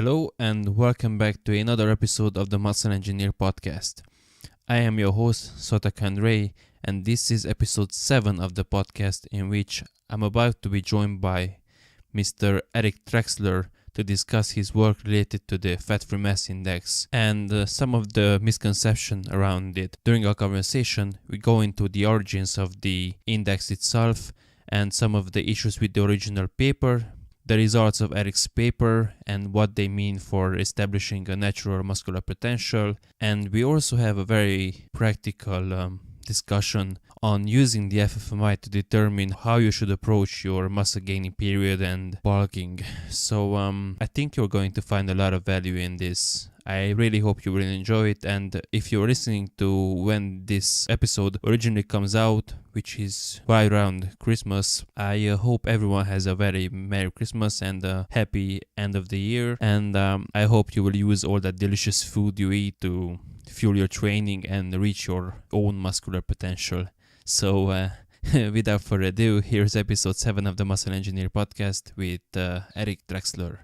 Hello and welcome back to another episode of the Muscle Engineer podcast. I am your host, Sotakan Ray, and this is episode 7 of the podcast, in which I'm about to be joined by Mr. Eric Trexler to discuss his work related to the fat-free mass index and some of the misconception around it. During our conversation, we go into the origins of the index itself and some of the issues with the original paper, the results of Eric's paper and what they mean for establishing a natural muscular potential. And we also have a very practical discussion on using the FFMI to determine how you should approach your muscle gaining period and bulking. So I think you're going to find a lot of value in this. I really hope you will enjoy it, and if you're listening to when this episode originally comes out, which is right around Christmas, I hope everyone has a very Merry Christmas and a happy end of the year, and I hope you will use all that delicious food you eat to fuel your training and reach your own muscular potential. So without further ado, here's episode 7 of the Muscle Engineer podcast with Eric Trexler.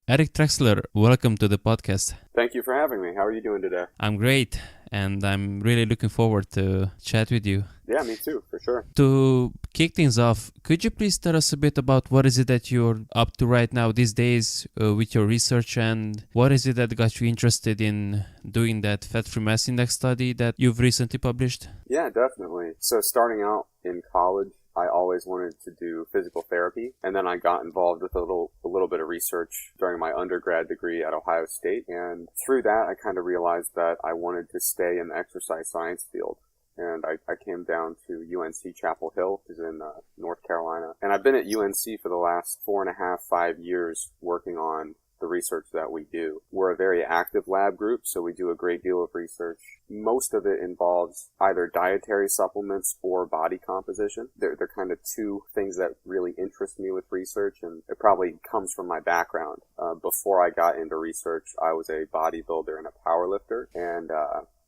Eric Trexler, welcome to the podcast. Thank you for having me. How are you doing today? I'm great, and I'm really looking forward to chat with you. Yeah, me too, for sure. To kick things off, could you please tell us a bit about what is it that you're up to right now these days with your research, and what is it that got you interested in doing that fat-free mass index study that you've recently published? Yeah, definitely. So starting out in college, I always wanted to do physical therapy, and then I got involved with a little bit of research during my undergrad degree at Ohio State, and through that I kind of realized that I wanted to stay in the exercise science field. And I came down to UNC Chapel Hill, which is in North Carolina, and I've been at UNC for the last 5 years working on the research that we do. We're a very active lab group, so we do a great deal of research. Most of it involves either dietary supplements or body composition. They're kind of two things that really interest me with research, and it probably comes from my background. Before I got into research, I was a bodybuilder and a powerlifter, and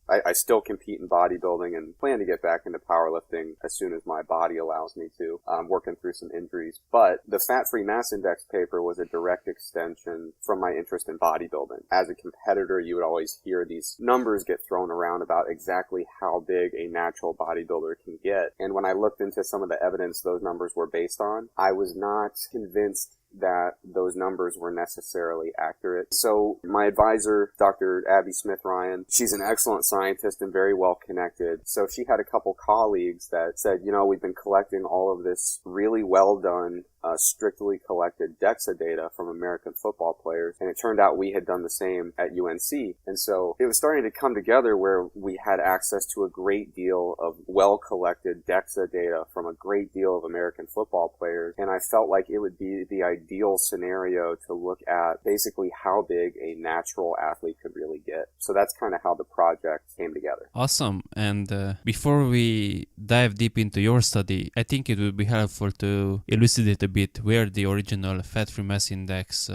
I still compete in bodybuilding and plan to get back into powerlifting as soon as my body allows me to. I'm working through some injuries. But the fat-free mass index paper was a direct extension from my interest in bodybuilding. As a competitor, you would always hear these numbers get thrown around about exactly how big a natural bodybuilder can get. And when I looked into some of the evidence those numbers were based on, I was not convinced that those numbers were necessarily accurate. So my advisor, Dr. Abbie Smith-Ryan, she's an excellent scientist and very well connected. So she had a couple colleagues that said, we've been collecting all of this really well done, strictly collected DEXA data from American football players, and it turned out we had done the same at UNC. And so it was starting to come together where we had access to a great deal of well-collected DEXA data from a great deal of American football players, and I felt like it would be the ideal scenario to look at basically how big a natural athlete could really get. So that's kind of how the project came together. Awesome. And before we dive deep into your study, I think it would be helpful to elucidate a bit where the original fat-free mass index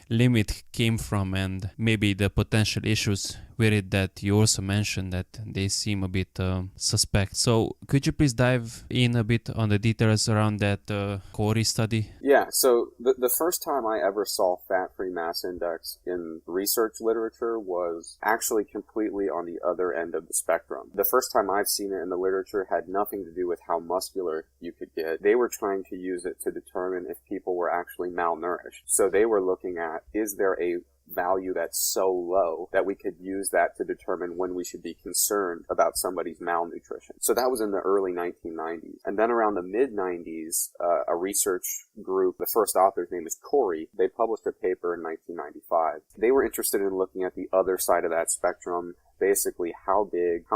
limit came from, and maybe the potential issues with it that you also mentioned that they seem a bit suspect. So could you please dive in a bit on the details around that Kouri study? Yeah, so the first time I ever saw fat-free mass index in research literature was actually completely on the other end of the spectrum. The first time I've seen it in the literature had nothing to do with how muscular you could get. They were trying to use it to determine if people were actually malnourished. So they were looking at, is there a value that's so low that we could use that to determine when we should be concerned about somebody's malnutrition. So that was in the early 1990s. And then around the mid-90s, a research group, the first author's name is Kouri, they published a paper in 1995. They were interested in looking at the other side of that spectrum, basically how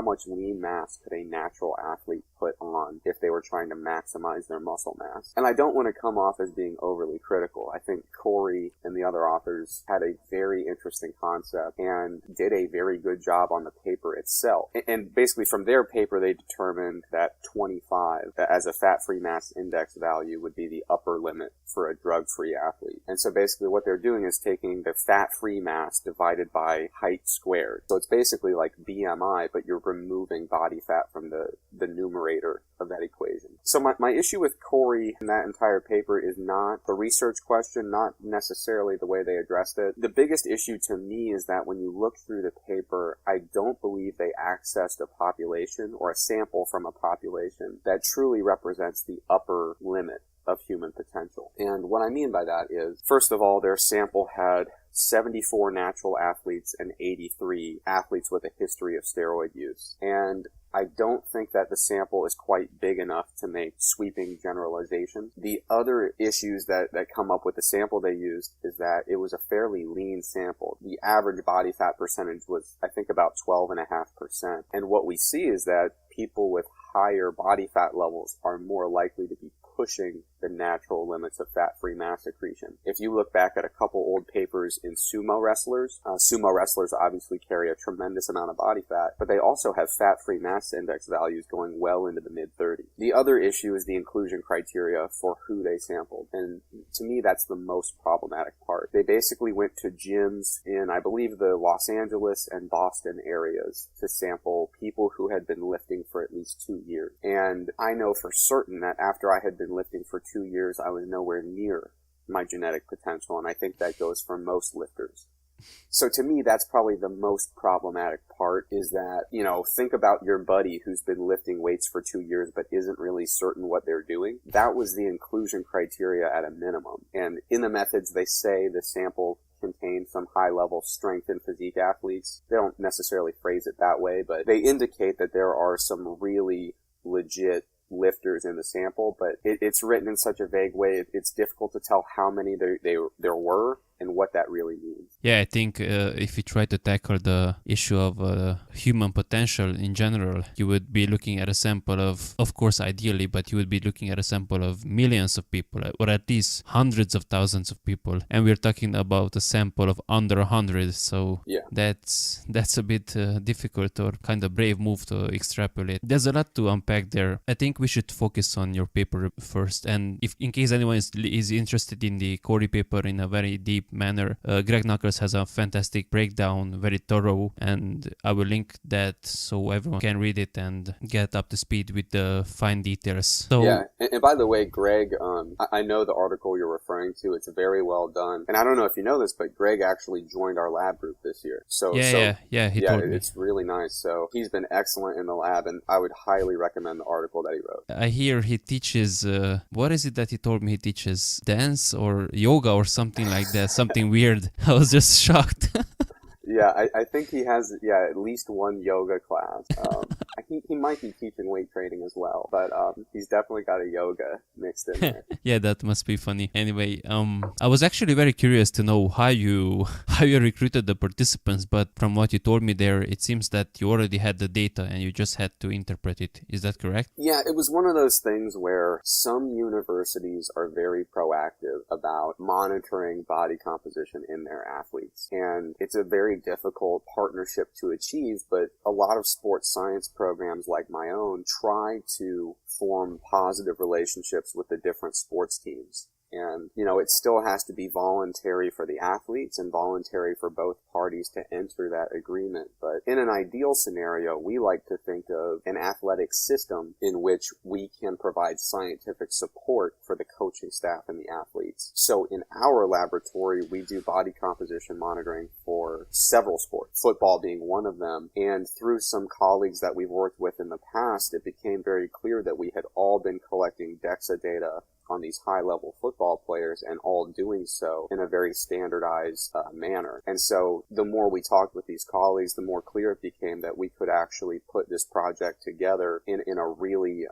much lean mass could a natural athlete put on if they were trying to maximize their muscle mass. And I don't want to come off as being overly critical. I think Kouri and the other authors had a very interesting concept and did a very good job on the paper itself. And basically from their paper, they determined that 25 as a fat-free mass index value would be the upper limit for a drug-free athlete. And so basically what they're doing is taking the fat-free mass divided by height squared. So it's basically basically like BMI, but you're removing body fat from the numerator of that equation. So my issue with Kouri and that entire paper is not the research question, not necessarily the way they addressed it. The biggest issue to me is that when you look through the paper, I don't believe they accessed a population or a sample from a population that truly represents the upper limit of human potential. And what I mean by that is, first of all, their sample had 74 natural athletes and 83 athletes with a history of steroid use. And I don't think that the sample is quite big enough to make sweeping generalizations. The other issues that come up with the sample they used is that it was a fairly lean sample. The average body fat percentage was, I think, about 12.5%. And what we see is that people with higher body fat levels are more likely to be pushing the natural limits of fat-free mass accretion. If you look back at a couple old papers in sumo wrestlers obviously carry a tremendous amount of body fat, but they also have fat-free mass index values going well into the mid-30s. The other issue is the inclusion criteria for who they sampled, and to me that's the most problematic part. They basically went to gyms in, I believe, the Los Angeles and Boston areas to sample people who had been lifting for at least 2 years. And I know for certain that after I had been lifting for 2 years, I was nowhere near my genetic potential, and I think that goes for most lifters. So to me, that's probably the most problematic part, is that, think about your buddy who's been lifting weights for 2 years but isn't really certain what they're doing. That was the inclusion criteria at a minimum. And in the methods, they say the sample contain some high-level strength and physique athletes. They don't necessarily phrase it that way, but they indicate that there are some really legit lifters in the sample, but it's written in such a vague way, it's difficult to tell how many there were and what that really means. Yeah, I think if you try to tackle the issue of human potential in general, you would be looking at a sample of course ideally, but you would be looking at a sample of millions of people, or at least hundreds of thousands of people. And we're talking about a sample of under 100, so yeah, that's a bit difficult or kind of brave move to extrapolate. There's a lot to unpack there. I think we should focus on your paper first, and if in case anyone is interested in the Kouri paper in a very deep manner, Greg Nuckols has a fantastic breakdown, very thorough, and I will link that so everyone can read it and get up to speed with the fine details. So yeah, and by the way, Greg, I know the article you're referring to. It's very well done, and I don't know if you know this, but Greg actually joined our lab group this year. He told me. It's really nice. So he's been excellent in the lab, and I would highly recommend the article that he wrote. I hear he teaches, what is it that he told me he teaches? Dance or yoga or something like that, something weird. I was just shocked. Yeah, I think he has, at least one yoga class. He might be teaching weight training as well, but he's definitely got a yoga mixed in there. Yeah, that must be funny. Anyway, I was actually very curious to know how you recruited the participants, but from what you told me there, it seems that you already had the data and you just had to interpret it. Is that correct? Yeah, it was one of those things where some universities are very proactive about monitoring body composition in their athletes, and it's a very difficult partnership to achieve, but a lot of sports science programs like my own try to form positive relationships with the different sports teams. And, it still has to be voluntary for the athletes and voluntary for both parties to enter that agreement. But in an ideal scenario, we like to think of an athletic system in which we can provide scientific support for the coaching staff and the athletes. So in our laboratory, we do body composition monitoring for several sports, football being one of them. And through some colleagues that we've worked with in the past, it became very clear that we had all been collecting DEXA data on these high-level football players, and all doing so in a very standardized manner. And so the more we talked with these colleagues, the more clear it became that we could actually put this project together in a really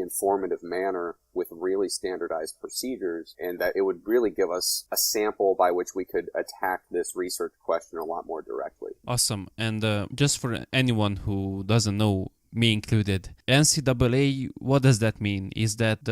informative manner with really standardized procedures, and that it would really give us a sample by which we could attack this research question a lot more directly. Awesome. And just for anyone who doesn't know, me included, NCAA, what does that mean? Is that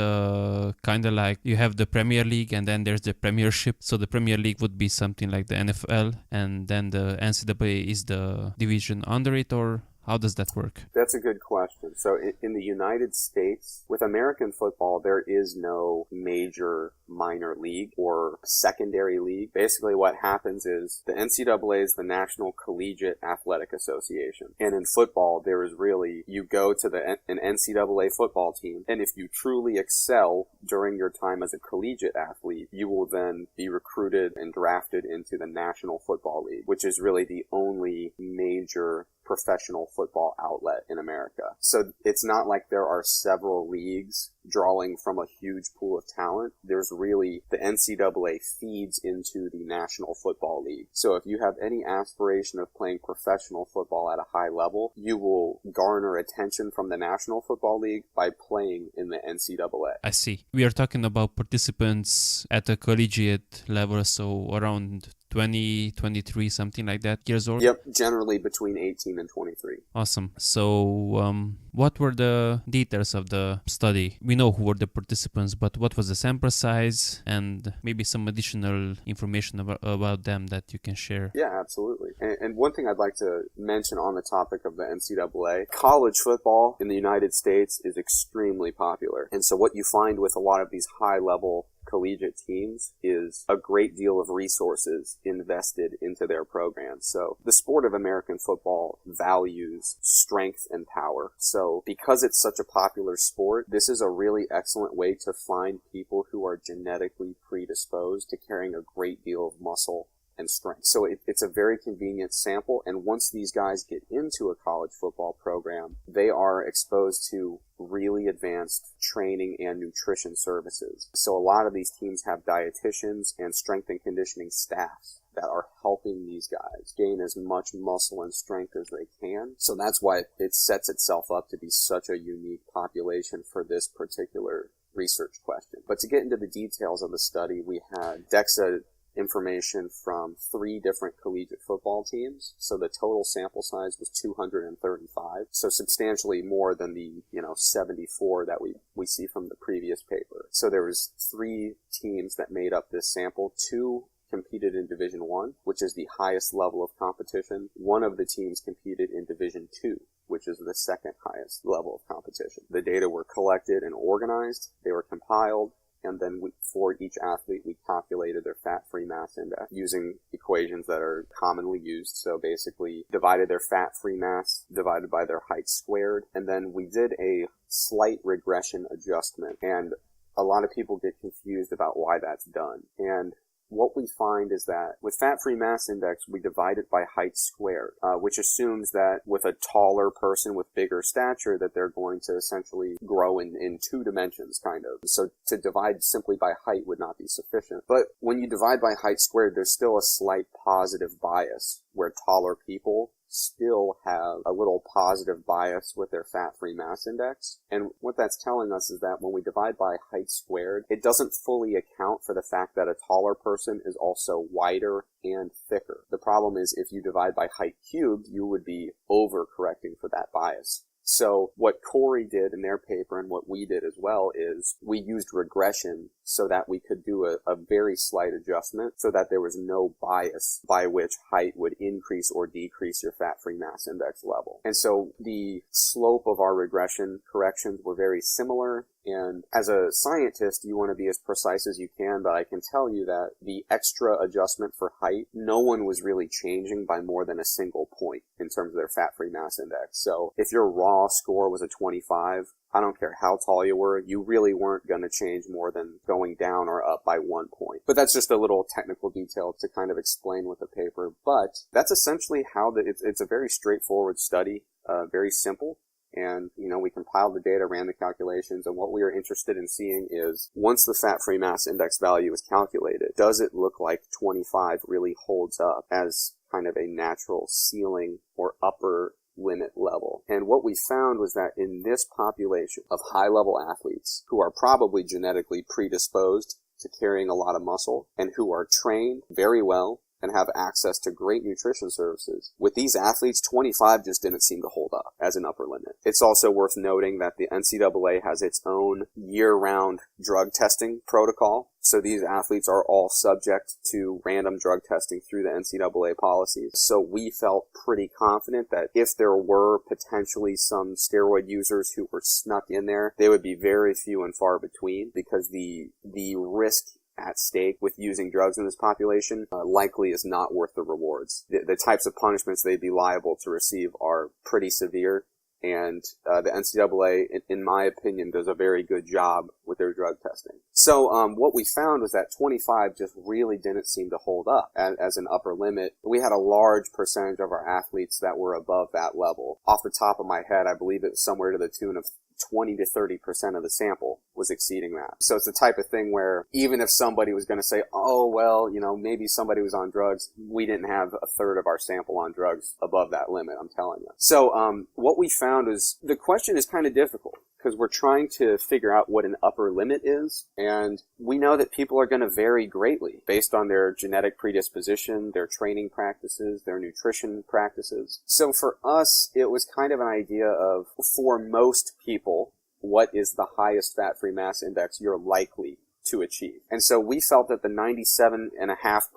kind of like you have the Premier League and then there's the Premiership? So the Premier League would be something like the NFL, and then the NCAA is the division under it, or How does that work? That's a good question. So in the United States, with American football, there is no major minor league or secondary league. Basically what happens is the NCAA is the National Collegiate Athletic Association. And in football, there is really, you go to an NCAA football team, and if you truly excel during your time as a collegiate athlete, you will then be recruited and drafted into the National Football League, which is really the only major professional football outlet in America. So it's not like there are several leagues drawing from a huge pool of talent. There's really, the NCAA feeds into the National Football League. So if you have any aspiration of playing professional football at a high level, you will garner attention from the National Football League by playing in the NCAA. I see. We are talking about participants at a collegiate level, so around 20, 23, something like that, years old? Yep, generally between 18 and 23. Awesome. So, what were the details of the study? We know who were the participants, but what was the sample size and maybe some additional information about them that you can share? Yeah, absolutely. And one thing I'd like to mention on the topic of the NCAA, college football in the United States is extremely popular. And so what you find with a lot of these high-level collegiate teams is a great deal of resources invested into their programs. So the sport of American football values strength and power. So because it's such a popular sport, this is a really excellent way to find people who are genetically predisposed to carrying a great deal of muscle and strength. So it's a very convenient sample, and once these guys get into a college football program, they are exposed to really advanced training and nutrition services. So a lot of these teams have dietitians and strength and conditioning staffs that are helping these guys gain as much muscle and strength as they can. So that's why it sets itself up to be such a unique population for this particular research question. But to get into the details of the study, we had DEXA information from 3 different collegiate football teams. So the total sample size was 235. So substantially more than the, 74 that we see from the previous paper. So there was 3 teams that made up this sample. 2 competed in Division 1, which is the highest level of competition. 1 of the teams competed in Division 2, which is the second highest level of competition. The data were collected and organized. They were compiled. And then for each athlete, we calculated their fat-free mass index using equations that are commonly used. So basically divided their fat-free mass divided by their height squared. And then we did a slight regression adjustment. And a lot of people get confused about why that's done. And what we find is that with fat-free mass index, we divide it by height squared, which assumes that with a taller person with bigger stature that they're going to essentially grow in 2 dimensions, kind of. So to divide simply by height would not be sufficient. But when you divide by height squared, there's still a slight positive bias where taller people still have a little positive bias with their fat-free mass index. And what that's telling us is that when we divide by height squared, it doesn't fully account for the fact that a taller person is also wider and thicker. The problem is if you divide by height cubed, you would be overcorrecting for that bias. So what Kouri did in their paper and what we did as well is we used regression so that we could do a very slight adjustment so that there was no bias by which height would increase or decrease your fat-free mass index level. And so the slope of our regression corrections were very similar. And as a scientist, you want to be as precise as you can, but I can tell you that the extra adjustment for height, no one was really changing by more than a single point in terms of their fat-free mass index. So if your raw score was a 25, I don't care how tall you were, you really weren't going to change more than going down or up by 1 point. But that's just a little technical detail to kind of explain with the paper. But that's essentially how it's a very straightforward study, very simple. And, we compiled the data, ran the calculations, and what we are interested in seeing is once the fat-free mass index value is calculated, does it look like 25 really holds up as kind of a natural ceiling or upper limit level? And what we found was that in this population of high-level athletes who are probably genetically predisposed to carrying a lot of muscle and who are trained very well and have access to great nutrition services, with these athletes, 25 just didn't seem to hold up as an upper limit. It's also worth noting that the NCAA has its own year-round drug testing protocol. So these athletes are all subject to random drug testing through the NCAA policies. So we felt pretty confident that if there were potentially some steroid users who were snuck in there, they would be very few and far between, because the risk at stake with using drugs in this population likely is not worth the rewards. The types of punishments they'd be liable to receive are pretty severe, and the NCAA, in my opinion, does a very good job with their drug testing. So what we found was that 25 just really didn't seem to hold up as an upper limit. We had a large percentage of our athletes that were above that level. Off the top of my head, I believe it was somewhere to the tune of 20 to 30% of the sample was exceeding that. So it's the type of thing where even if somebody was going to say, oh, well, maybe somebody was on drugs, we didn't have a third of our sample on drugs above that limit, I'm telling you. So what we found is the question is kind of difficult, because we're trying to figure out what an upper limit is, and we know that people are going to vary greatly based on their genetic predisposition, their training practices, their nutrition practices. So for us, it was kind of an idea of, for most people, what is the highest fat-free mass index you're likely to achieve. And so we felt that the 97.5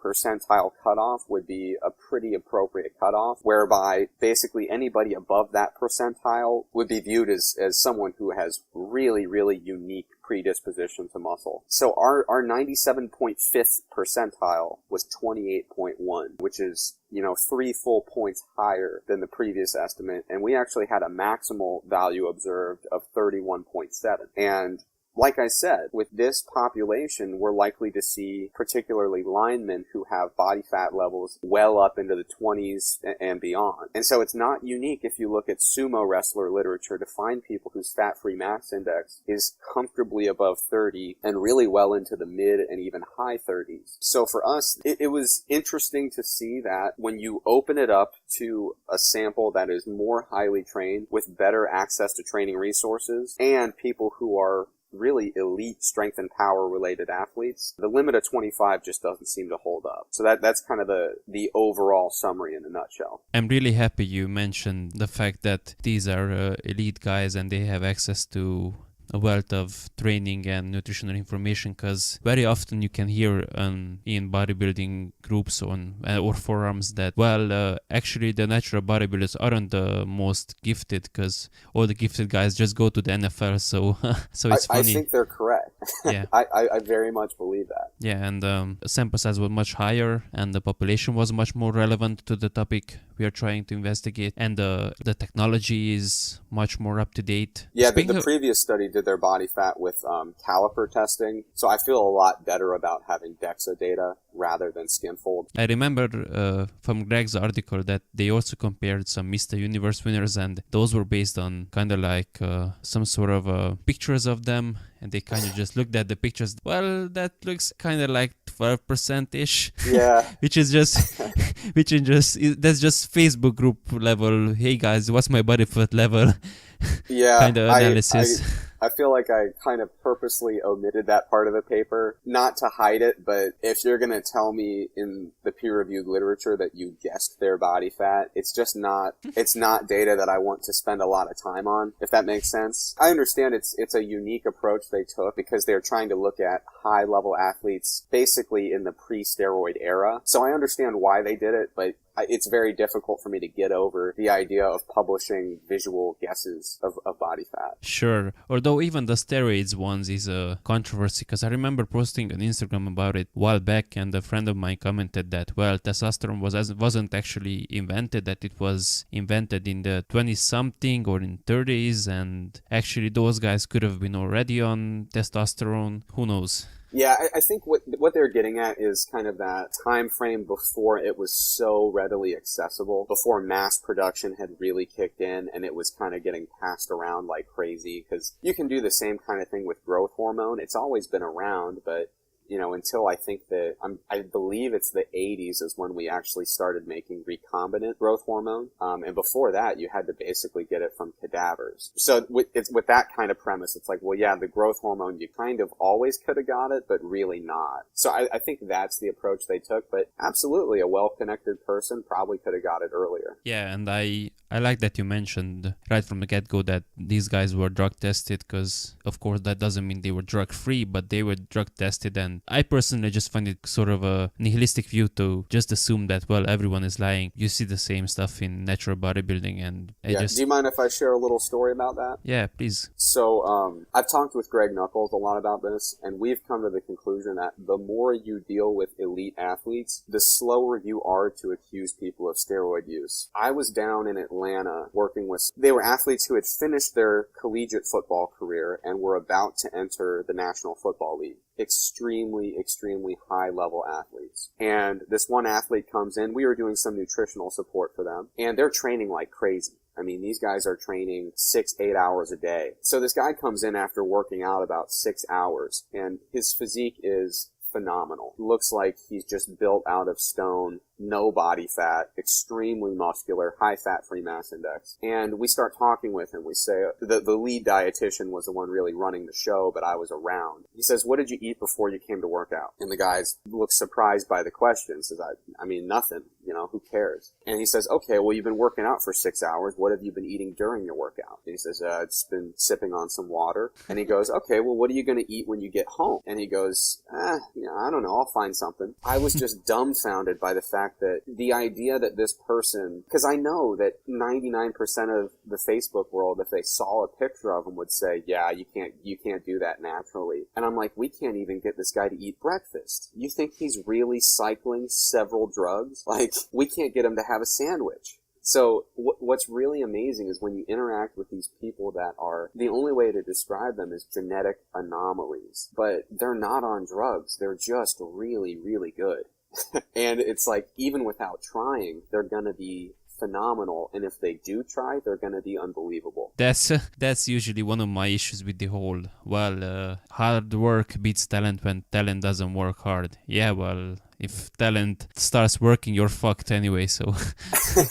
percentile cutoff would be a pretty appropriate cutoff, whereby basically anybody above that percentile would be viewed as someone who has really, really unique predisposition to muscle. So our 97.5th percentile was 28.1, which is 3 full points higher than the previous estimate, and we actually had a maximal value observed of 31.7. And like I said, with this population, we're likely to see particularly linemen who have body fat levels well up into the 20s and beyond. And so it's not unique if you look at sumo wrestler literature to find people whose fat-free mass index is comfortably above 30 and really well into the mid and even high 30s. So for us, it was interesting to see that when you open it up to a sample that is more highly trained with better access to training resources and people who are really elite strength and power related athletes, the limit of 25 just doesn't seem to hold up. So that's kind of the overall summary in a nutshell. I'm really happy you mentioned the fact that these are elite guys and they have access to a wealth of training and nutritional information, because very often you can hear in bodybuilding groups or forums that, actually the natural bodybuilders aren't the most gifted, because all the gifted guys just go to the NFL, so it's funny. I think they're correct. Yeah. I very much believe that. Yeah, and the sample size was much higher, and the population was much more relevant to the topic we are trying to investigate, and the technology is much more up to date. Yeah, the previous study did their body fat with caliper testing, so I feel a lot better about having DEXA data rather than skin fold. I remember from Greg's article that they also compared some Mr. Universe winners, and those were based on kind of like some sort of pictures of them, and they kind of just looked at the pictures. Well, that looks kind of like 12%-ish. Yeah. That's just Facebook group level. Hey guys, what's my body fat level? Yeah. Kind of analysis. I feel like I kind of purposely omitted that part of the paper, not to hide it, but if you're going to tell me in the peer-reviewed literature that you guessed their body fat, it's not data that I want to spend a lot of time on, if that makes sense. I understand it's a unique approach they took because they're trying to look at high-level athletes basically in the pre-steroid era. So I understand why they did it, but it's very difficult for me to get over the idea of publishing visual guesses of body fat. Sure. Although even the steroids ones is a controversy, because I remember posting on Instagram about it a while back, and a friend of mine commented that, testosterone wasn't actually invented, that it was invented in the 20-something or in 30s, and actually those guys could have been already on testosterone. Who knows? Yeah, I think what they're getting at is kind of that time frame before it was so readily accessible, before mass production had really kicked in and it was kind of getting passed around like crazy, because you can do the same kind of thing with growth hormone. It's always been around, but until I think that I believe it's the 80s is when we actually started making recombinant growth hormone. And before that, you had to basically get it from cadavers. So with that kind of premise, it's like, the growth hormone, you kind of always could have got it, but really not. So I think that's the approach they took, but absolutely a well-connected person probably could have got it earlier. Yeah, and I like that you mentioned right from the get-go that these guys were drug tested, because of course that doesn't mean they were drug-free, but they were drug tested, and And I personally just find it sort of a nihilistic view to just assume that, well, everyone is lying. You see the same stuff in natural bodybuilding, and Do you mind if I share a little story about that? Yeah, please. So, I've talked with Greg Nuckols a lot about this, and we've come to the conclusion that the more you deal with elite athletes, the slower you are to accuse people of steroid use. I was down in Atlanta working with, they were athletes who had finished their collegiate football career and were about to enter the National Football League. Extremely high level athletes. And this one athlete comes in, we were doing some nutritional support for them, and they're training like crazy. I mean, these guys are training 6-8 hours a day. So this guy comes in after working out about 6 hours, and his physique is phenomenal. Looks like he's just built out of stone, no body fat, extremely muscular, high fat-free mass index. And we start talking with him. We say, the lead dietitian was the one really running the show, but I was around. He says, what did you eat before you came to work out? And the guy looks surprised by the question, says, I mean, nothing, who cares? And he says, okay, well, you've been working out for 6 hours. What have you been eating during your workout? And he says, it's been sipping on some water. And he goes, okay, well, what are you going to eat when you get home? And he goes, I don't know, I'll find something. I was just dumbfounded by the fact that the idea that this person, because I know that 99% of the Facebook world, if they saw a picture of him, would say, yeah, you can't do that naturally. And I'm like, we can't even get this guy to eat breakfast. You think he's really cycling several drugs? Like, we can't get him to have a sandwich. So what's really amazing is when you interact with these people that are, the only way to describe them is genetic anomalies, but they're not on drugs. They're just really, really good. And it's like, even without trying, they're going to be phenomenal, and if they do try, they're going to be unbelievable. That's usually one of my issues with the whole, hard work beats talent when talent doesn't work hard. Yeah, well, if talent starts working, you're fucked anyway, so...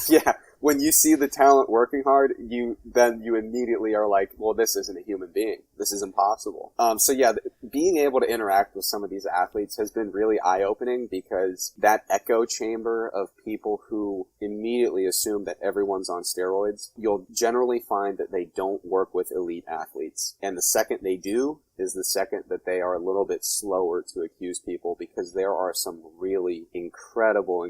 Yeah. When you see the talent working hard, you immediately are like, well, this isn't a human being. This is impossible. So yeah, being able to interact with some of these athletes has been really eye-opening, because that echo chamber of people who immediately assume that everyone's on steroids, you'll generally find that they don't work with elite athletes. And the second they do is the second that they are a little bit slower to accuse people, because there are some really incredible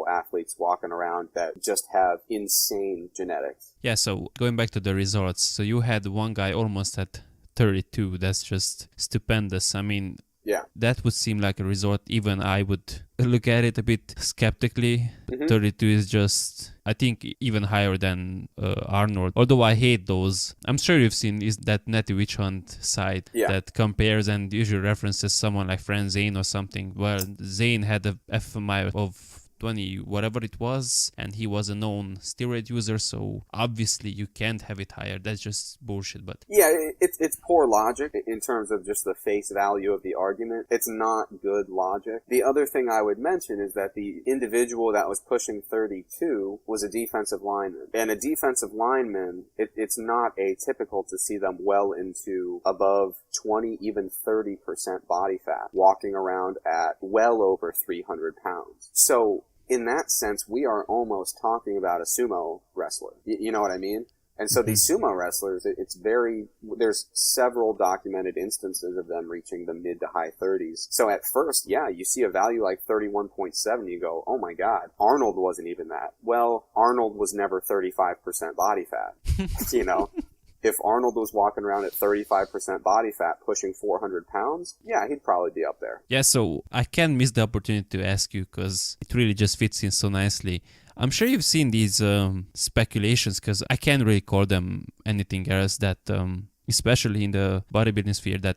athletes walking around that just have insane genetics. Yeah, so going back to the results, so you had one guy almost at 32. That's just stupendous. I mean, yeah, that would seem like a result. Even I would look at it a bit skeptically. 32 is just, I think, even higher than Arnold. Although I hate those. I'm sure you've seen is that Natty Witch Hunt site that compares and usually references someone like Frank Zane or something. Well, Zane had a FFMI of 20, whatever it was, and he was a known steroid user, so obviously you can't have it higher. That's just bullshit. But yeah, it's poor logic in terms of just the face value of the argument. It's not good logic. The other thing I would mention is that the individual that was pushing 32 was a defensive lineman, and a defensive lineman, it's not atypical to see them well into above 20, even 30% body fat, walking around at well over 300 pounds. So in that sense, we are almost talking about a sumo wrestler. You know what I mean? And so these sumo wrestlers, there's several documented instances of them reaching the mid to high 30s. So at first, yeah, you see a value like 31.7, you go, oh my God, Arnold wasn't even that. Well, Arnold was never 35% body fat, If Arnold was walking around at 35% body fat, pushing 400 pounds, yeah, he'd probably be up there. Yeah, so I can't miss the opportunity to ask you, because it really just fits in so nicely. I'm sure you've seen these speculations, because I can't really call them anything else, that especially in the bodybuilding sphere, that,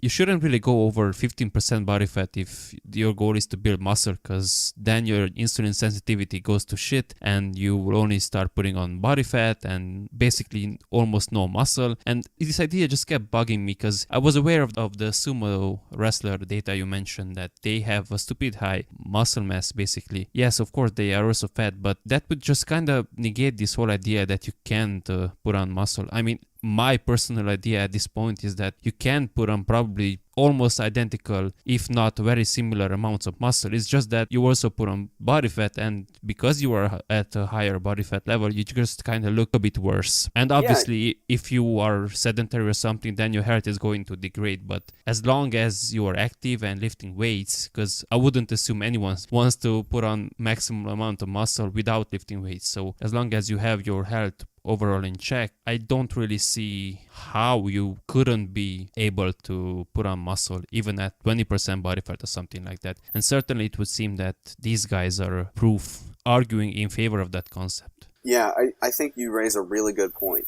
you shouldn't really go over 15% body fat if your goal is to build muscle, because then your insulin sensitivity goes to shit and you will only start putting on body fat and basically almost no muscle. And this idea just kept bugging me, because I was aware of the sumo wrestler data you mentioned, that they have a stupid high muscle mass basically. Yes, of course they are also fat, but that would just kind of negate this whole idea that you can't put on muscle. I mean, my personal idea at this point is that you can put on probably almost identical, if not very similar amounts of muscle. It's just that you also put on body fat, and because you are at a higher body fat level, you just kind of look a bit worse. And obviously, if you are sedentary or something, then your health is going to degrade. But as long as you are active and lifting weights, because I wouldn't assume anyone wants to put on maximum amount of muscle without lifting weights. So as long as you have your health overall in check, I don't really see how you couldn't be able to put on muscle even at 20% body fat or something like that. And certainly it would seem that these guys are proof arguing in favor of that concept. Yeah, I think you raise a really good point.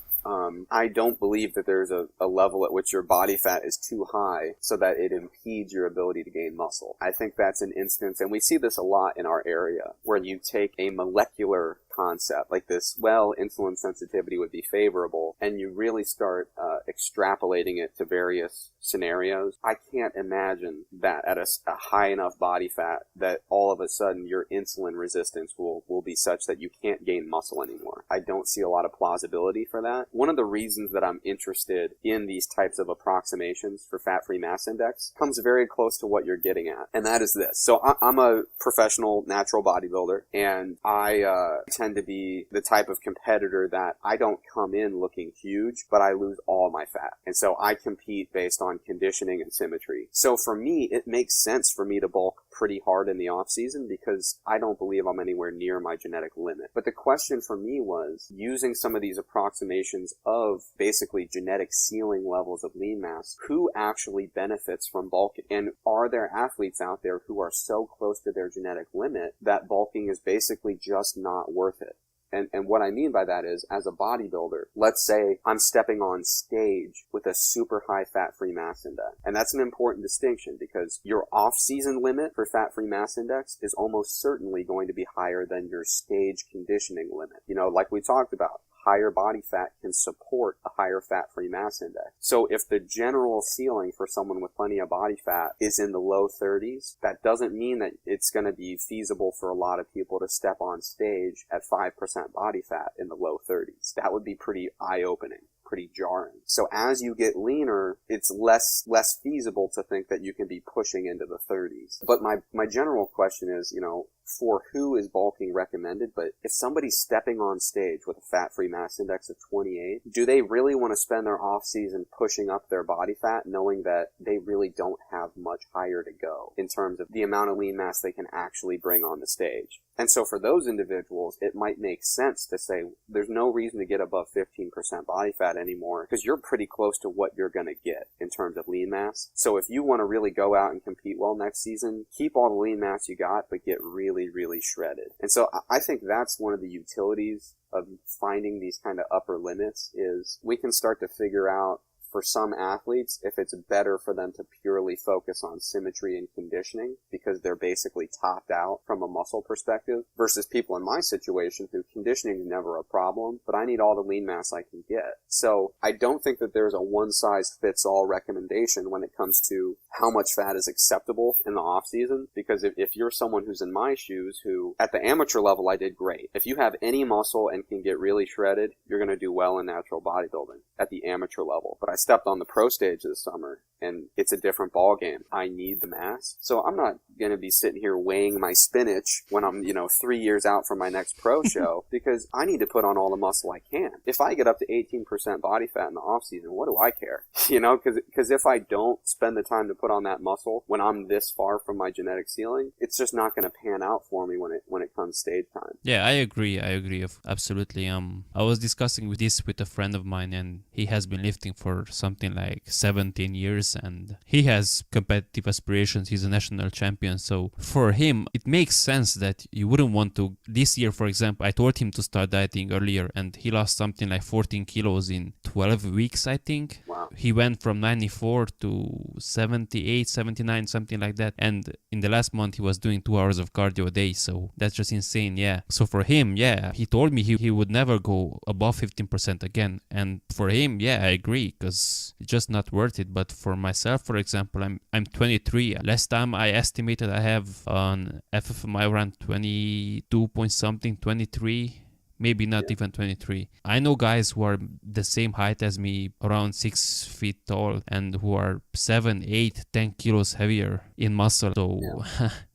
I don't believe that there's a level at which your body fat is too high so that it impedes your ability to gain muscle. I think that's an instance, and we see this a lot in our area, where you take a molecular concept like this, well, insulin sensitivity would be favorable, and you really start extrapolating it to various scenarios. I can't imagine that at a high enough body fat that all of a sudden your insulin resistance will be such that you can't gain muscle anymore. I don't see a lot of plausibility for that. One of the reasons that I'm interested in these types of approximations for fat-free mass index comes very close to what you're getting at, and that is this. So I'm a professional natural bodybuilder, and I tend to be the type of competitor that I don't come in looking huge, but I lose all my fat. And so I compete based on conditioning and symmetry. So for me, it makes sense for me to bulk pretty hard in the off season because I don't believe I'm anywhere near my genetic limit. But the question for me was, using some of these approximations of basically genetic ceiling levels of lean mass, who actually benefits from bulking? And are there athletes out there who are so close to their genetic limit that bulking is basically just not worth it? And what I mean by that is, as a bodybuilder, let's say I'm stepping on stage with a super high fat-free mass index. And that's an important distinction because your off-season limit for fat-free mass index is almost certainly going to be higher than your stage conditioning limit. You know, like we talked about, higher body fat can support a higher fat-free mass index. So if the general ceiling for someone with plenty of body fat is in the low 30s, that doesn't mean that it's going to be feasible for a lot of people to step on stage at 5% body fat in the low 30s. That would be pretty eye-opening, pretty jarring. So as you get leaner, it's less feasible to think that you can be pushing into the 30s. But my general question is, you know, for who is bulking recommended? But if somebody's stepping on stage with a fat-free mass index of 28, do they really want to spend their off-season pushing up their body fat knowing that they really don't have much higher to go in terms of the amount of lean mass they can actually bring on the stage? And so for those individuals, it might make sense to say there's no reason to get above 15% body fat anymore because you're pretty close to what you're going to get in terms of lean mass. So if you want to really go out and compete well next season, keep all the lean mass you got, but get really, really shredded. And so I think that's one of the utilities of finding these kind of upper limits is we can start to figure out for some athletes, if it's better for them to purely focus on symmetry and conditioning because they're basically topped out from a muscle perspective versus people in my situation who conditioning is never a problem, but I need all the lean mass I can get. So I don't think that there's a one-size-fits-all recommendation when it comes to how much fat is acceptable in the off-season, because if you're someone who's in my shoes who, at the amateur level, I did great. If you have any muscle and can get really shredded, you're going to do well in natural bodybuilding at the amateur level. But I stepped on the pro stage this summer and it's a different ball game. I need the mass. So I'm not going to be sitting here weighing my spinach when I'm, 3 years out from my next pro show because I need to put on all the muscle I can. If I get up to 18% body fat in the off season, what do I care? Because if I don't spend the time to put on that muscle when I'm this far from my genetic ceiling, it's just not going to pan out for me when it comes stage time. Yeah, I agree. Absolutely. I was discussing this with a friend of mine, and he has been lifting for something like 17 years, and he has competitive aspirations. He's a national champion. So for him, it makes sense that you wouldn't want to. This year, for example, I told him to start dieting earlier, and he lost something like 14 kilos in 12 weeks, I think. Wow. He went from 94 to 78, 79, something like that. And in the last month, he was doing 2 hours of cardio a day. So that's just insane, yeah. So for him, yeah, he told me he would never go above 15% again. And for him, yeah, I agree, because it's just not worth it. But for myself, for example, I'm 23. Last time I estimated I have on FFMI around 22 point something, 23, maybe not even 23. I know guys who are the same height as me, around 6 feet tall, and who are 7, 8, 10 kilos heavier in muscle. So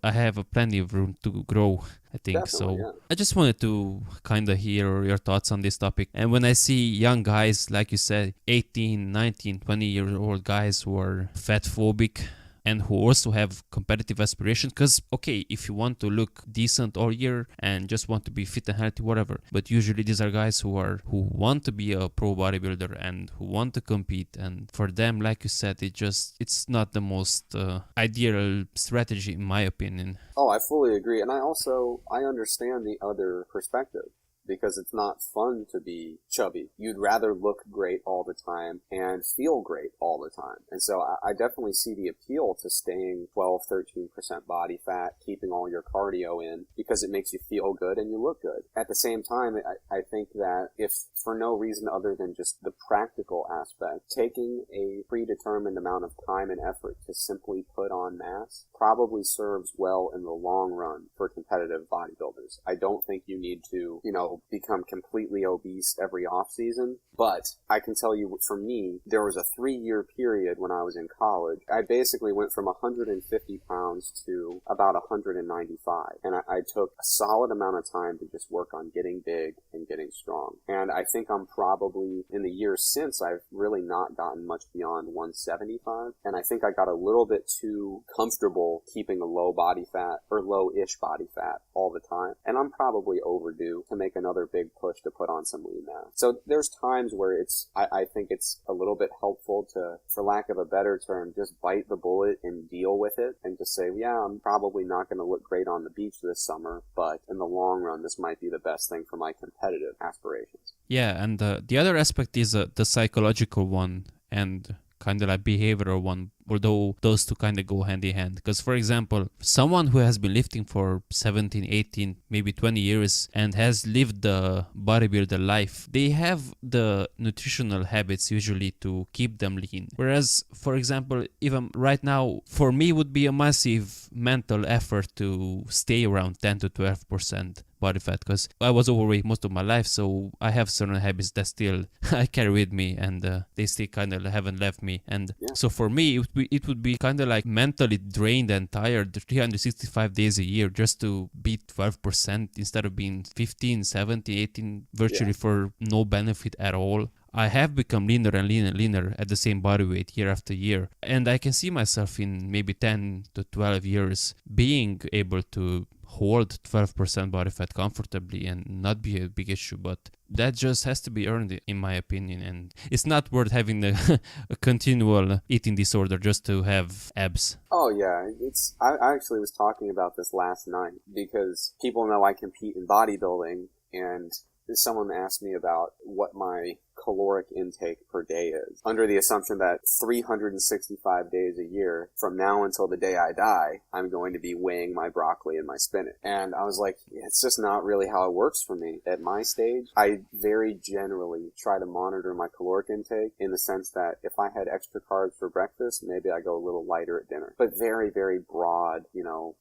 I have plenty of room to grow, I think. Definitely, So I just wanted to kind of hear your thoughts on this topic. And when I see young guys, like you said, 18, 19, 20-year-old guys who are fat phobic, and who also have competitive aspirations, because okay, if you want to look decent all year and just want to be fit and healthy, whatever, but usually these are guys who want to be a pro bodybuilder and who want to compete, and for them, like you said, it's not the most ideal strategy in my opinion. Oh, I fully agree, and I understand the other perspective, because it's not fun to be chubby. You'd rather look great all the time and feel great all the time. And so I definitely see the appeal to staying 12, 13% body fat, keeping all your cardio in, because it makes you feel good and you look good. At the same time, I think that if for no reason other than just the practical aspect, taking a predetermined amount of time and effort to simply put on mass probably serves well in the long run for competitive bodybuilders. I don't think you need to, become completely obese every off season, but I can tell you, for me, there was a 3-year period when I was in college. I basically went from 150 pounds to about 195, and I took a solid amount of time to just work on getting big and getting strong. And I think I'm probably, in the years since, I've really not gotten much beyond 175, and I think I got a little bit too comfortable keeping a low body fat, or low-ish body fat, all the time, and I'm probably overdue to make another big push to put on some lean mass. So there's times where I think it's a little bit helpful to, for lack of a better term, just bite the bullet and deal with it and just say, yeah, I'm probably not going to look great on the beach this summer, but in the long run, this might be the best thing for my competitive aspirations. Yeah, and the other aspect is the psychological one and kind of like behavioral one, although those two kind of go hand in hand. Because, for example, someone who has been lifting for 17, 18, maybe 20 years and has lived the bodybuilder life, they have the nutritional habits usually to keep them lean. Whereas, for example, even right now, for me, would be a massive mental effort to stay around 10 to 12% body fat, because I was overweight most of my life, so I have certain habits that still I carry with me, and they still kind of haven't left me. And so for me, it would be kind of like mentally drained and tired 365 days a year just to be 12% instead of being 15, 17, 18, virtually for no benefit at all. I have become leaner and leaner and leaner at the same body weight year after year. And I can see myself in maybe 10 to 12 years being able to hold 12% body fat comfortably and not be a big issue, but that just has to be earned, in my opinion, and it's not worth having a continual eating disorder just to have abs. Oh yeah, I actually was talking about this last night, because people know I compete in bodybuilding, and someone asked me about what my caloric intake per day is, under the assumption that 365 days a year from now until the day I die, I'm going to be weighing my broccoli and my spinach. And I was like, it's just not really how it works for me. At my stage, I very generally try to monitor my caloric intake in the sense that if I had extra carbs for breakfast, maybe I go a little lighter at dinner. But very, very broad,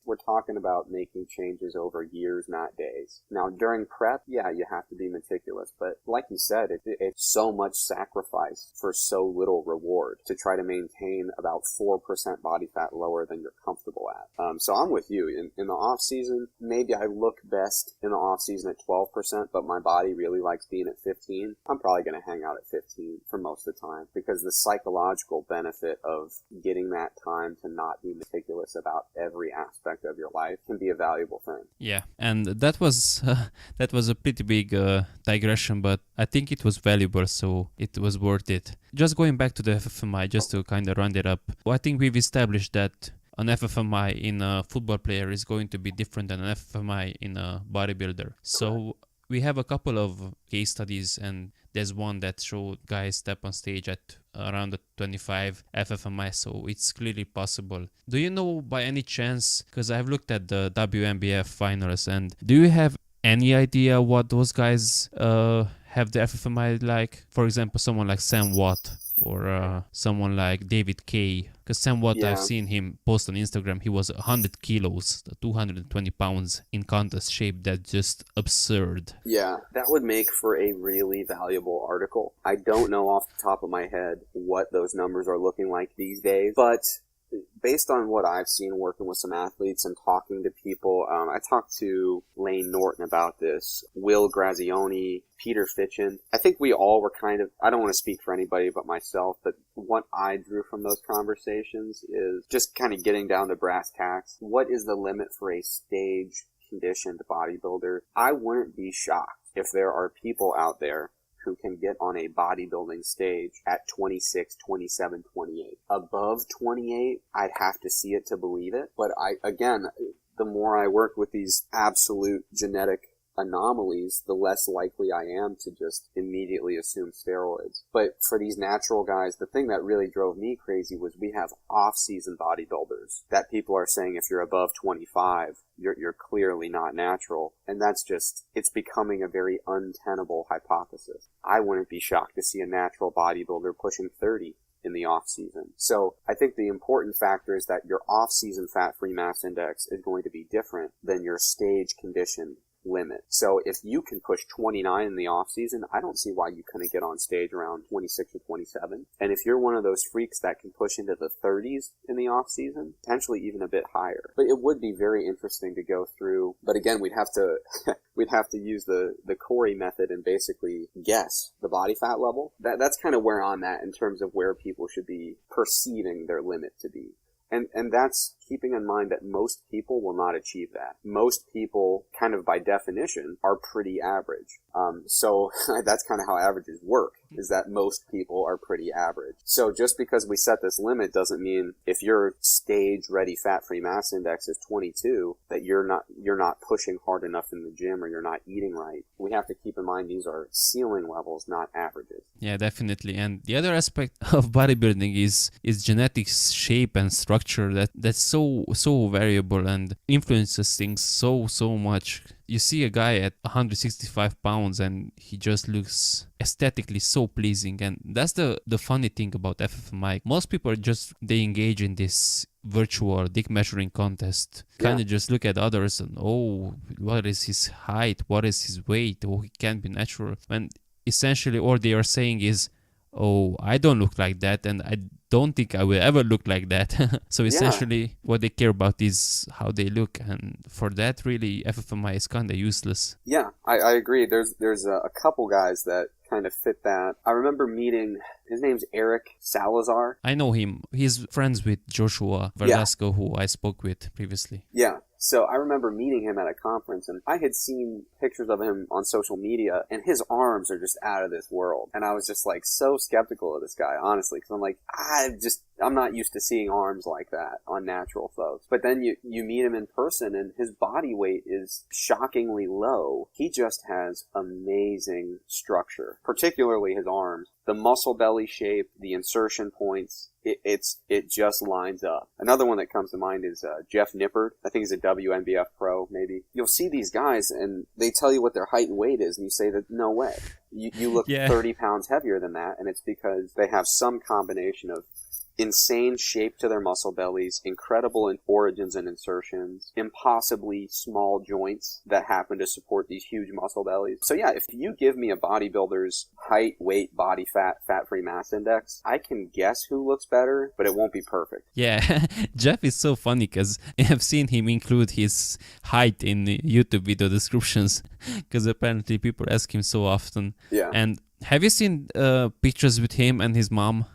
we're talking about making changes over years, not days. Now, during prep, yeah, you have to be meticulous. But like you said, it's so much sacrifice for so little reward to try to maintain about 4% body fat lower than you're comfortable at. So I'm with you. In the off season, maybe I look best in the off season at 12%, but my body really likes being at 15. I'm probably going to hang out at 15 for most of the time, because the psychological benefit of getting that time to not be meticulous about every aspect of your life can be a valuable thing. Yeah, and that was a pretty big digression, but I think it was valuable, so it was worth it. Just going back to the FFMI, just to kind of round it up, I think we've established that an FFMI in a football player is going to be different than an FFMI in a bodybuilder. So we have a couple of case studies, and there's one that showed guys step on stage at around the 25 FFMI, so it's clearly possible. Do you know by any chance, because I've looked at the WNBF finals, and do you have any idea what those guys have the FFMI like? For example, someone like Sam Watt. or someone like David Kay. Because somewhat I've seen him post on Instagram, he was 100 kilos, 220 pounds in contest shape. That's just absurd. Yeah, that would make for a really valuable article. I don't know off the top of my head what those numbers are looking like these days, but based on what I've seen working with some athletes and talking to people, I talked to Lane Norton about this, Will Grazioni, Peter Fitchin. I think we all were kind of, I don't want to speak for anybody but myself, but what I drew from those conversations is just kind of getting down to brass tacks. What is the limit for a stage conditioned bodybuilder? I wouldn't be shocked if there are people out there who can get on a bodybuilding stage at 26, 27, 28. Above 28, I'd have to see it to believe it. But the more I work with these absolute genetic anomalies, the less likely I am to just immediately assume steroids. But for these natural guys, the thing that really drove me crazy was we have off-season bodybuilders that people are saying if you're above 25, you're clearly not natural. And that's just, it's becoming a very untenable hypothesis. I wouldn't be shocked to see a natural bodybuilder pushing 30 in the off-season. So I think the important factor is that your off-season fat-free mass index is going to be different than your stage conditioned limit. So if you can push 29 in the off season, I don't see why you couldn't get on stage around 26 or 27. And if you're one of those freaks that can push into the 30s in the off season, potentially even a bit higher. But it would be very interesting to go through. But again, we'd have to use the Kouri method and basically guess the body fat level. That's kind of where I'm at in terms of where people should be perceiving their limit to be. And that's keeping in mind that most people will not achieve that. Most people, kind of by definition, are pretty average. So that's kind of how averages work, is that most people are pretty average. So just because we set this limit doesn't mean if your stage-ready fat-free mass index is 22, that you're not pushing hard enough in the gym or you're not eating right. We have to keep in mind these are ceiling levels, not averages. Yeah, definitely. And the other aspect of bodybuilding is genetics, shape, and structure that's so variable and influences things so much. You see a guy at 165 pounds and he just looks aesthetically so pleasing, and that's the funny thing about FFMI. Most people they engage in this virtual dick measuring contest, kind of just look at others and, oh, what is his height, what is his weight, oh, he can't be natural. And essentially all they are saying is, oh, I don't look like that, and I don't think I will ever look like that. So essentially what they care about is how they look, and for that really FFMI is kind of useless. Yeah, I agree. There's a couple guys that kind of fit that. I remember meeting, his name's Eric Salazar. I know him. He's friends with Joshua Verdasco, who I spoke with previously. Yeah. So I remember meeting him at a conference, and I had seen pictures of him on social media, and his arms are just out of this world. And I was just like so skeptical of this guy, honestly, because I'm like, I'm not used to seeing arms like that on natural folks. But then you meet him in person, and his body weight is shockingly low. He just has amazing structure, particularly his arms. The muscle belly shape, the insertion points, it just lines up. Another one that comes to mind is Jeff Nippard. I think he's a WNBF pro, maybe. You'll see these guys, and they tell you what their height and weight is, and you say that, no way. You look 30 pounds heavier than that, and it's because they have some combination of insane shape to their muscle bellies, incredible origins and insertions, impossibly small joints that happen to support these huge muscle bellies. So yeah, if you give me a bodybuilder's height, weight, body fat, fat-free mass index, I can guess who looks better, but it won't be perfect. Yeah, Jeff is so funny because I've seen him include his height in the YouTube video descriptions because apparently people ask him so often. Yeah. And have you seen pictures with him and his mom?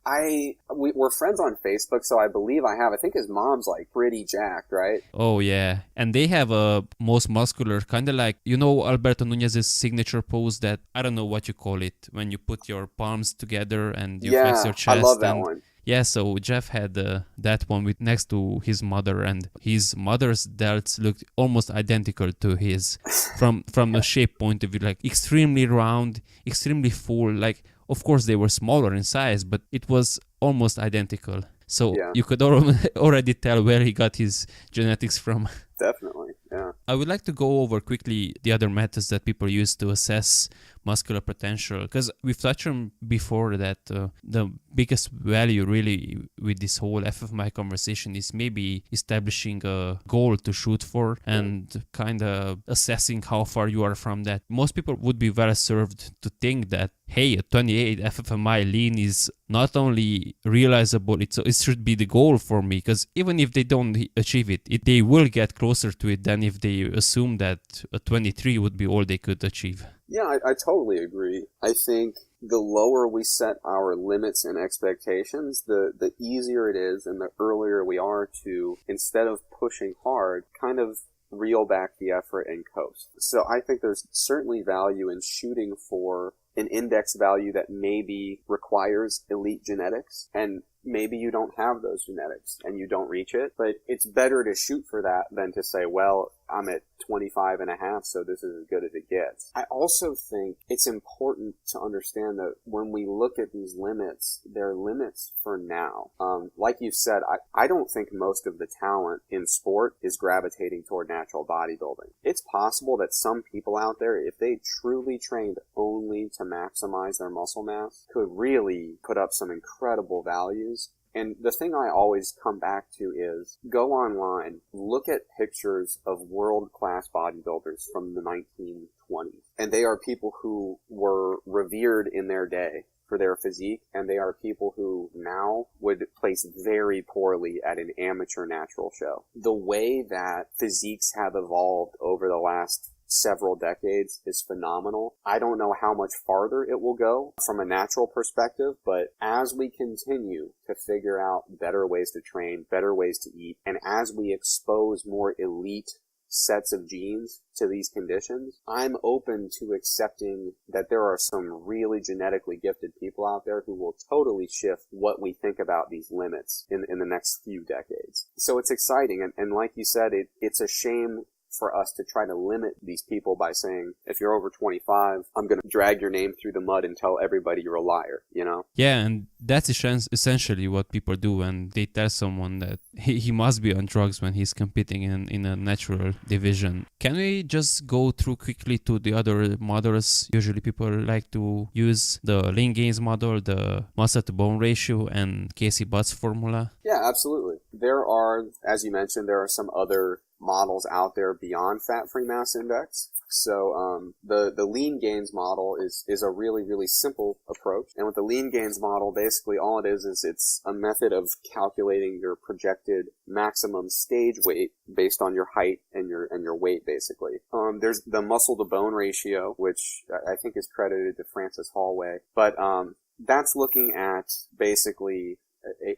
We're friends on Facebook, so I believe I have. I think his mom's like pretty jacked, right? Oh, yeah. And they have a most muscular, kind of like, Alberto Nunez's signature pose that, I don't know what you call it, when you put your palms together and you flex your chest. I love that one. Yeah, so Jeff had that one with next to his mother, and his mother's delts looked almost identical to his from a shape point of view, like extremely round, extremely full. Like, of course, they were smaller in size, but it was almost identical. So you could already tell where he got his genetics from. Definitely, yeah. I would like to go over quickly the other methods that people use to assess muscular potential. Because we've touched on before that the biggest value really with this whole FFMI conversation is maybe establishing a goal to shoot for and kind of assessing how far you are from that. Most people would be well served to think that, hey, a 28 FFMI lean is not only realizable, it should be the goal for me, because even if they don't achieve it, they will get closer to it than if they assume that a 23 would be all they could achieve. Yeah, I totally agree. I think the lower we set our limits and expectations, the easier it is and the earlier we are to, instead of pushing hard, kind of reel back the effort and coast. So I think there's certainly value in shooting for an index value that maybe requires elite genetics, and maybe you don't have those genetics and you don't reach it, but it's better to shoot for that than to say, well, I'm at 25 and a half, so this is as good as it gets. I also think it's important to understand that when we look at these limits, they're limits for now. Like you said, I don't think most of the talent in sport is gravitating toward natural bodybuilding. It's possible that some people out there, if they truly trained only to maximize their muscle mass, could really put up some incredible values. And the thing I always come back to is go online, look at pictures of world-class bodybuilders from the 1920s. And they are people who were revered in their day for their physique, and they are people who now would place very poorly at an amateur natural show. The way that physiques have evolved over the last several decades is phenomenal. I don't know how much farther it will go from a natural perspective, but as we continue to figure out better ways to train, better ways to eat, and as we expose more elite sets of genes to these conditions, I'm open to accepting that there are some really genetically gifted people out there who will totally shift what we think about these limits in the next few decades. So it's exciting, and like you said, it's a shame for us to try to limit these people by saying, if you're over 25, I'm going to drag your name through the mud and tell everybody you're a liar, you know? Yeah, and that's essentially what people do when they tell someone that he must be on drugs when he's competing in a natural division. Can we just go through quickly to the other models? Usually people like to use the Leangains model, the muscle to bone ratio, and Casey Butts formula. Yeah, absolutely. There are, as you mentioned, there are some other models out there beyond fat-free mass index. So the Leangains model is a really, really simple approach. And with the Leangains model, basically all it is it's a method of calculating your projected maximum stage weight based on your height and your weight, basically. There's the muscle to bone ratio, which I think is credited to Francis Hallway. But that's looking at basically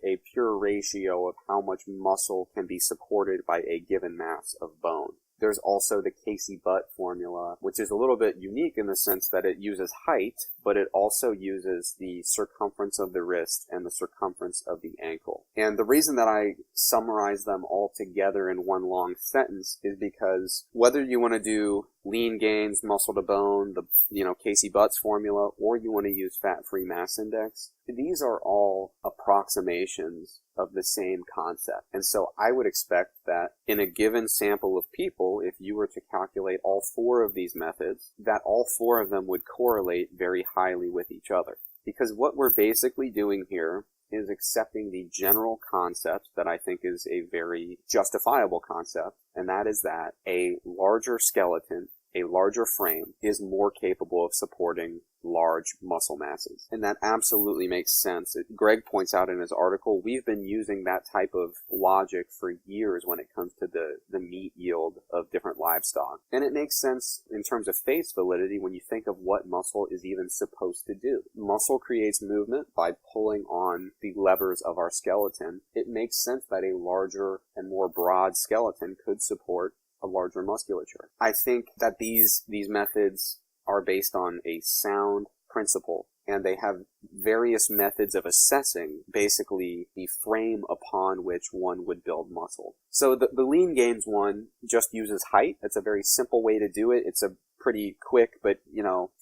a pure ratio of how much muscle can be supported by a given mass of bone. There's also the Casey Butt formula, which is a little bit unique in the sense that it uses height, but it also uses the circumference of the wrist and the circumference of the ankle. And the reason that I summarize them all together in one long sentence is because whether you want to do Leangains, muscle to bone, the Casey Butts formula, or you want to use fat-free mass index, these are all approximations of the same concept. And so I would expect that in a given sample of people, if you were to calculate all four of these methods, that all four of them would correlate very highly with each other. Because what we're basically doing here is accepting the general concept that I think is a very justifiable concept, and that is that a larger skeleton, a larger frame, is more capable of supporting large muscle masses. And that absolutely makes sense. Greg points out in his article, we've been using that type of logic for years when it comes to the meat yield of different livestock. And it makes sense in terms of face validity when you think of what muscle is even supposed to do. Muscle creates movement by pulling on the levers of our skeleton. It makes sense that a larger and more broad skeleton could support a larger musculature. I think that these methods are based on a sound principle, and they have various methods of assessing basically the frame upon which one would build muscle. So the Leangains one just uses height. It's a very simple way to do it. It's a pretty quick but,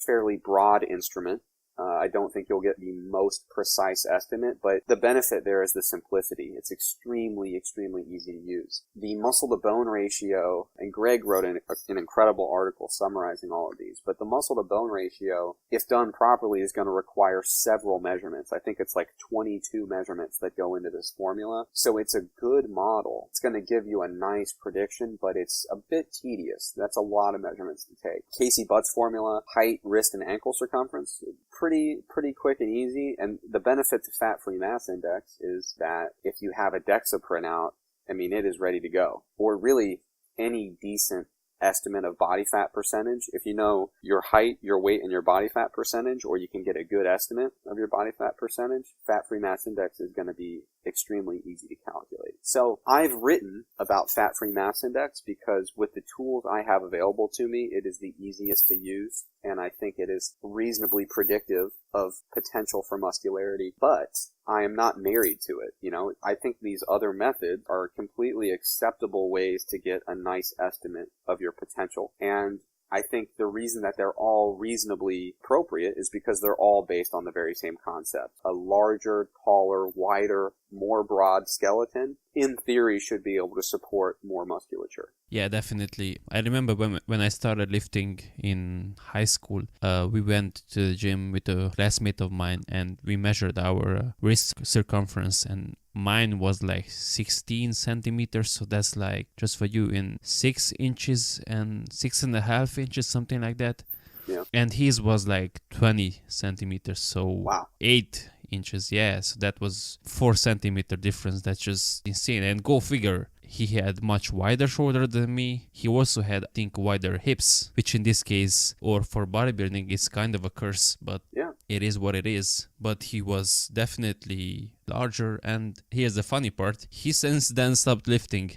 fairly broad instrument. I don't think you'll get the most precise estimate, but the benefit there is the simplicity. It's extremely, extremely easy to use. The muscle-to-bone ratio, and Greg wrote an incredible article summarizing all of these, but the muscle-to-bone ratio, if done properly, is going to require several measurements. I think it's like 22 measurements that go into this formula. So it's a good model. It's going to give you a nice prediction, but it's a bit tedious. That's a lot of measurements to take. Casey Butt's formula, height, wrist, and ankle circumference, pretty quick and easy. And the benefit to fat-free mass index is that if you have a DEXA printout, I mean, it is ready to go. Or really any decent estimate of body fat percentage. If you know your height, your weight, and your body fat percentage, or you can get a good estimate of your body fat percentage, fat-free mass index is going to be extremely easy to calculate. So I've written about fat-free mass index because with the tools I have available to me, it is the easiest to use, and I think it is reasonably predictive of potential for muscularity, but I am not married to it. You know, I think these other methods are completely acceptable ways to get a nice estimate of your potential. And I think the reason that they're all reasonably appropriate is because they're all based on the very same concept. A larger, taller, wider, more broad skeleton, in theory, should be able to support more musculature. Yeah, definitely. I remember when I started lifting in high school, we went to the gym with a classmate of mine and we measured our wrist circumference, and mine was like 16 centimeters. So that's like, just for you, in 6 inches and 6.5 inches, something like that. Yeah. And his was like 20 centimeters. So wow. 8 inches. Yeah. So that was 4 centimeter difference. That's just insane. And go figure, he had much wider shoulder than me. He also had, I think, wider hips, which in this case, or for bodybuilding, is kind of a curse, but yeah, it is what it is. But he was definitely larger, and here's the funny part, he since then stopped lifting.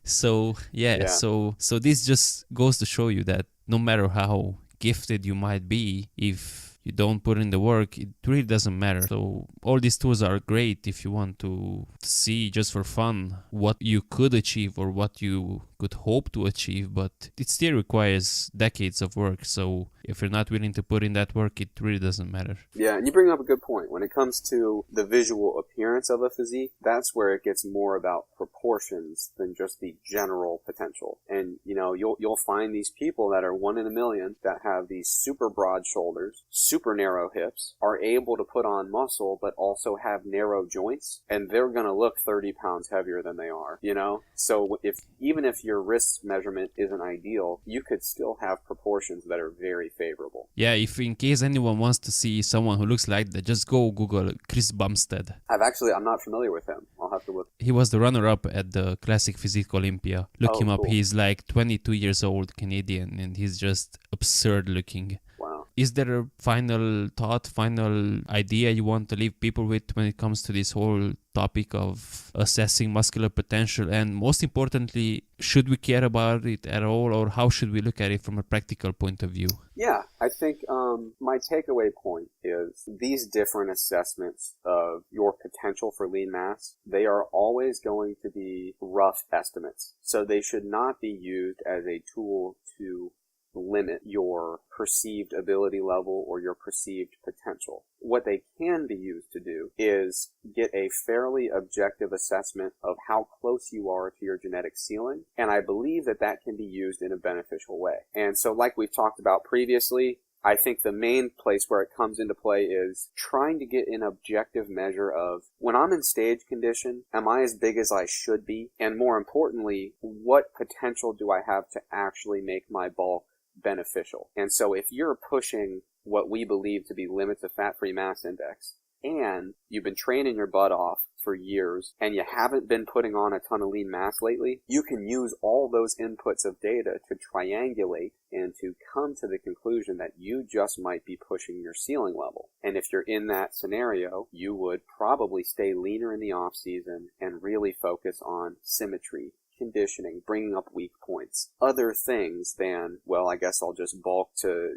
So this just goes to show you that no matter how gifted you might be, if you don't put in the work, it really doesn't matter. So all these tools are great if you want to see just for fun what you could achieve or what you could hope to achieve, but it still requires decades of work. So if you're not willing to put in that work, it really doesn't matter. Yeah, and you bring up a good point. When it comes to the visual appearance of a physique, that's where it gets more about proportions than just the general potential. And, you know, you'll find these people that are 1 in a million that have these super broad shoulders, super narrow hips, are able to put on muscle, but also have narrow joints, and they're going to look 30 pounds heavier than they are, you know? So even if your wrist measurement isn't ideal, you could still have proportions that are very favorable. Yeah, if in case anyone wants to see someone who looks like that, just go Google Chris Bumstead. I'm not familiar with him. I'll have to look. He was the runner-up at the Classic Physique Olympia. Look him up. Cool. He's like 22 years old, Canadian, and he's just absurd looking. Wow. Is there a final thought, final idea you want to leave people with when it comes to this whole topic of assessing muscular potential? And most importantly, should we care about it at all, or how should we look at it from a practical point of view? Yeah, I think my takeaway point is these different assessments of your potential for lean mass, they are always going to be rough estimates. So they should not be used as a tool to limit your perceived ability level or your perceived potential. What they can be used to do is get a fairly objective assessment of how close you are to your genetic ceiling, and I believe that that can be used in a beneficial way. And so, like we've talked about previously, I think the main place where it comes into play is trying to get an objective measure of, when I'm in stage condition, am I as big as I should be? And more importantly, what potential do I have to actually make my bulk beneficial? And so if you're pushing what we believe to be limits of fat-free mass index, and you've been training your butt off for years, and you haven't been putting on a ton of lean mass lately, you can use all those inputs of data to triangulate and to come to the conclusion that you just might be pushing your ceiling level. And if you're in that scenario, you would probably stay leaner in the off season and really focus on symmetry, conditioning, bringing up weak points, other things than, well, I guess I'll just bulk to,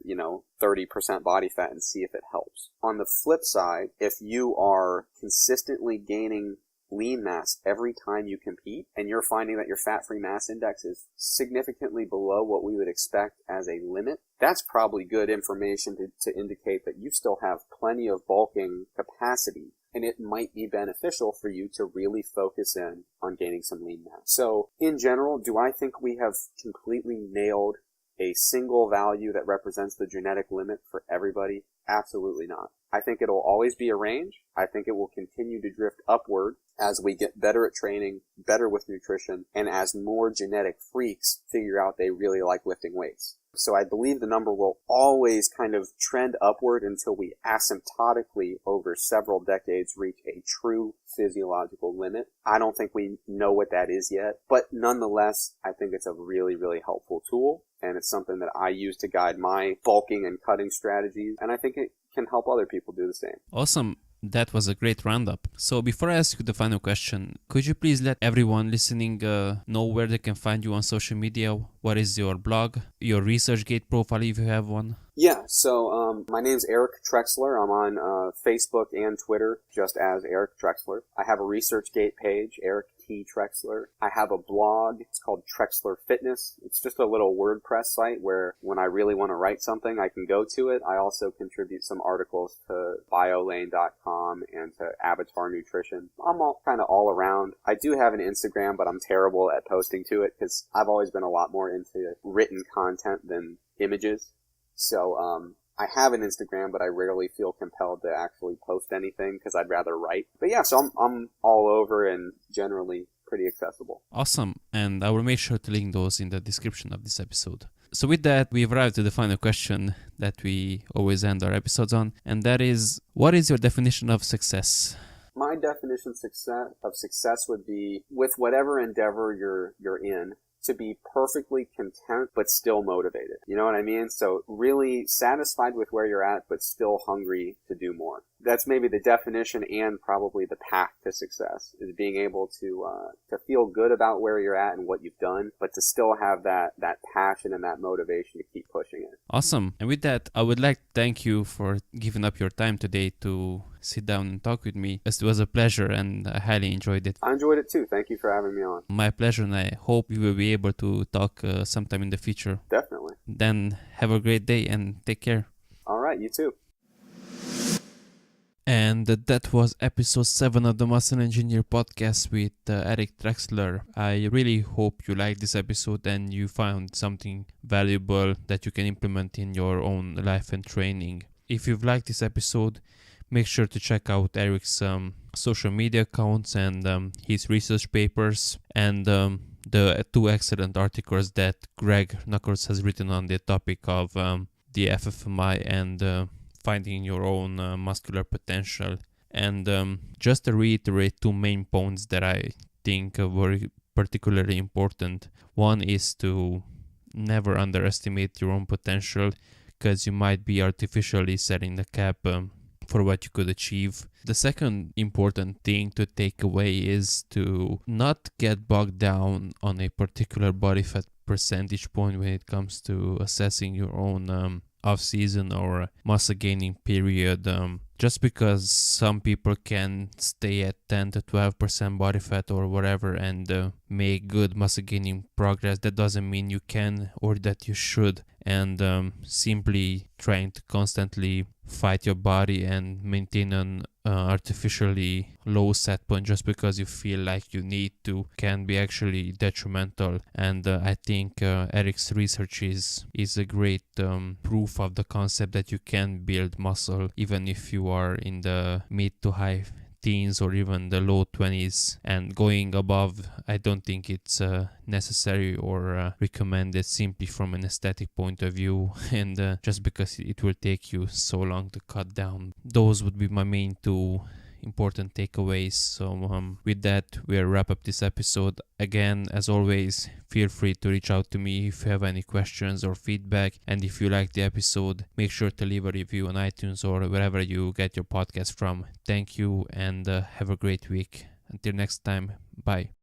30% body fat and see if it helps. On the flip side, if you are consistently gaining lean mass every time you compete, and you're finding that your fat-free mass index is significantly below what we would expect as a limit, that's probably good information to indicate that you still have plenty of bulking capacity, and it might be beneficial for you to really focus in on gaining some lean mass. So, in general, do I think we have completely nailed a single value that represents the genetic limit for everybody? Absolutely not. I think it'll always be a range. I think it will continue to drift upward as we get better at training, better with nutrition, and as more genetic freaks figure out they really like lifting weights. So I believe the number will always kind of trend upward until we asymptotically over several decades reach a true physiological limit. I don't think we know what that is yet, but nonetheless, I think it's a really, really helpful tool, and it's something that I use to guide my bulking and cutting strategies, and I think it can help other people do the same. Awesome. That was a great roundup. So before I ask you the final question, could you please let everyone listening know where they can find you on social media? What is your blog, your ResearchGate profile if you have one? Yeah, so my name's Eric Trexler. I'm on Facebook and Twitter just as Eric Trexler. I have a ResearchGate page, Eric T. Trexler. I have a blog. It's called Trexler Fitness. It's just a little WordPress site where when I really want to write something, I can go to it. I also contribute some articles to biolane.com and to Avatar Nutrition. I'm kind of all around. I do have an Instagram, but I'm terrible at posting to it because I've always been a lot more into written content than images. So, I have an Instagram, but I rarely feel compelled to actually post anything because I'd rather write. But yeah, so I'm all over and generally pretty accessible. Awesome. And I will make sure to link those in the description of this episode. So with that, we've arrived to the final question that we always end our episodes on. And that is, what is your definition of success? My definition of success would be with whatever endeavor you're in, to be perfectly content but still motivated. You know what I mean? So really satisfied with where you're at but still hungry to do more. That's maybe the definition and probably the path to success, is being able to feel good about where you're at and what you've done, but to still have that passion and that motivation to keep pushing it. Awesome. And with that, I would like to thank you for giving up your time today to sit down and talk with me. It was a pleasure and I highly enjoyed it. I enjoyed it too. Thank you for having me on. My pleasure, and I hope we will be able to talk sometime in the future. Definitely. Then have a great day and take care. All right, you too. And that was episode 7 of the Muscle Engineer podcast with Eric Trexler. I really hope you liked this episode and you found something valuable that you can implement in your own life and training. If you've liked this episode, make sure to check out Eric's social media accounts and his research papers and the 2 excellent articles that Greg Nuckols has written on the topic of the FFMI and finding your own muscular potential. And just to reiterate 2 main points that I think were particularly important. One is to never underestimate your own potential, because you might be artificially setting the cap for what you could achieve. The second important thing to take away is to not get bogged down on a particular body fat percentage point when it comes to assessing your own off-season or muscle gaining period. Just because some people can stay at 10 to 12% body fat or whatever and make good muscle gaining progress, that doesn't mean you can or that you should. And simply trying to constantly fight your body and maintain an artificially low set point just because you feel like you need to can be actually detrimental. And I think Eric's research is a great proof of the concept that you can build muscle even if you are in the mid to high teens or even the low 20s, and going above, I don't think it's necessary or recommended simply from an aesthetic point of view, and just because it will take you so long to cut down. Those would be my main 2 important takeaways. So with that, we'll wrap up this episode. Again, as always, feel free to reach out to me if you have any questions or feedback, and if you like the episode, make sure to leave a review on iTunes or wherever you get your podcast from. Thank you, and have a great week. Until next time, bye.